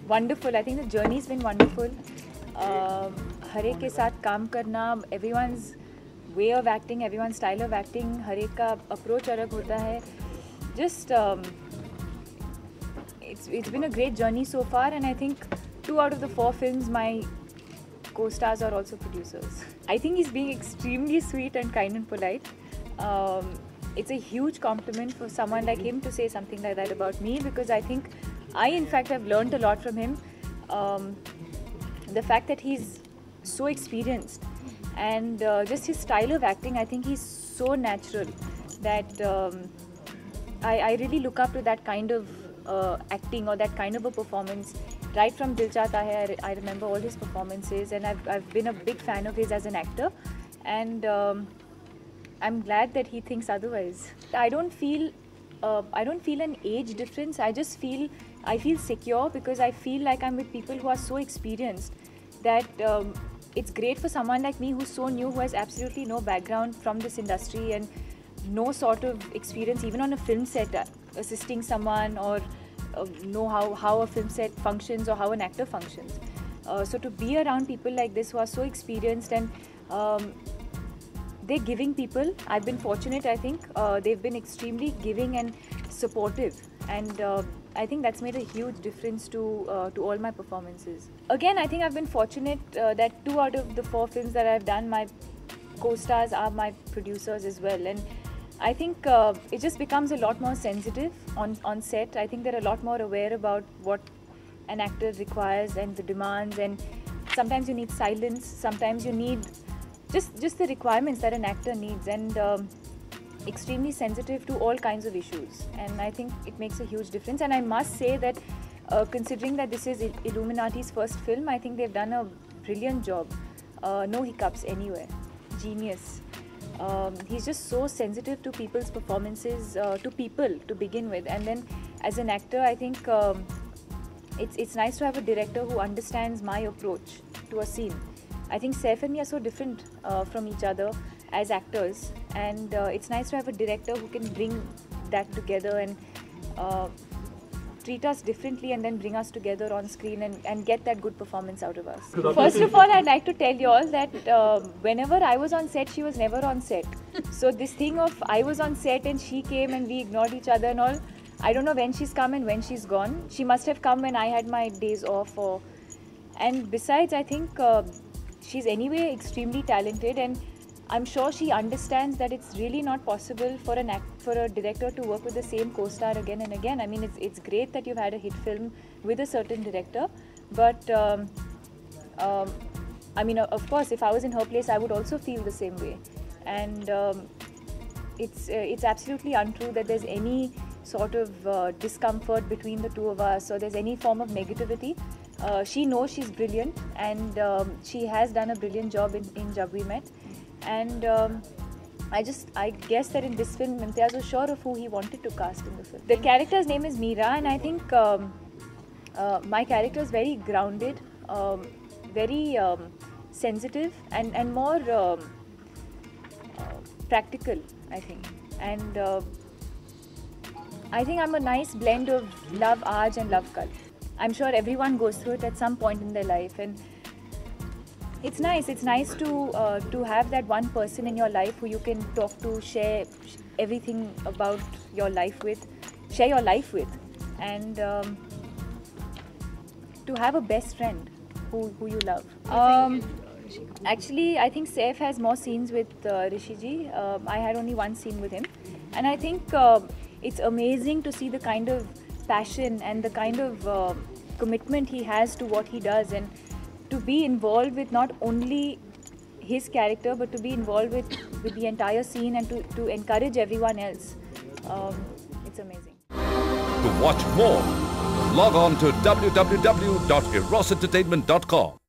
Wonderful. I think the journey's been wonderful. हर एक के साथ काम करना, everyone's way of acting, everyone's style of acting, हर एक का approach अलग होता है. Just it's been a great journey so far, and I think 2 out of the 4 films my co-stars are also producers. I think he's being extremely sweet and kind and polite. It's a huge compliment for someone like him to say something like that about me, because I think I in fact have learned a lot from him. The fact that he's so experienced and just his style of acting, I think he's so natural that I really look up to that kind of acting or that kind of a performance. Right from Dil Chahta Hai, I remember all his performances, and I've been a big fan of his as an actor, and I'm glad that he thinks otherwise. I don't feel an age difference. I feel secure because I feel like I'm with people who are so experienced that it's great for someone like me who's so new, who has absolutely no background from this industry and no sort of experience even on a film set, assisting someone or know how a film set functions or how an actor functions. So to be around people like this who are so experienced and they're giving people. I've been fortunate, I think. They've been extremely giving and supportive, and I think that's made a huge difference to all my performances. Again, I think I've been fortunate that 2 out of the 4 films that I've done, my co-stars are my producers as well, and I think it just becomes a lot more sensitive on set. I think they're a lot more aware about what an actor requires and the demands, and sometimes you need silence, sometimes you need just the requirements that an actor needs, and extremely sensitive to all kinds of issues, and I think it makes a huge difference. And I must say that considering that this is Illuminati's first film, I think they've done a brilliant job. No hiccups anywhere. Genius. He's just so sensitive to people's performances, to people to begin with, and then as an actor, I think it's nice to have a director who understands my approach to a scene. I think Saif and me are so different from each other as actors, and it's nice to have a director who can bring that together and treat us differently and then bring us together on screen and get that good performance out of us. First of all, I'd like to tell you all that whenever I was on set, she was never on set. So this thing of I was on set and she came and we ignored each other and all, I don't know when she's come and when she's gone. She must have come when I had my days off. And besides, I think she's anyway extremely talented, and I'm sure she understands that it's really not possible for a director to work with the same co-star again and again. I mean, it's great that you've had a hit film with a certain director, but I mean, of course, if I was in her place, I would also feel the same way. And it's absolutely untrue that there's any sort of discomfort between the two of us, or there's any form of negativity. She knows she's brilliant, and she has done a brilliant job in Jab We Met. And I guess that in this film, Imtiaz was sure of who he wanted to cast in the film. The character's name is Meera, and I think my character is very grounded, very sensitive, and more practical, I think. And I think I'm a nice blend of love Aaj and love Kal. I'm sure everyone goes through it at some point in their life, and it's nice to have that one person in your life who you can talk to, share everything about your life with, share your life with, and to have a best friend who you love. Actually, I think Saif has more scenes with Rishi ji. I had only one scene with him, and I think it's amazing to see the kind of passion and the kind of commitment he has to what he does, and to be involved with not only his character but to be involved with the entire scene and to encourage everyone else. It's amazing. To watch more, log on to www.erosentertainment.com.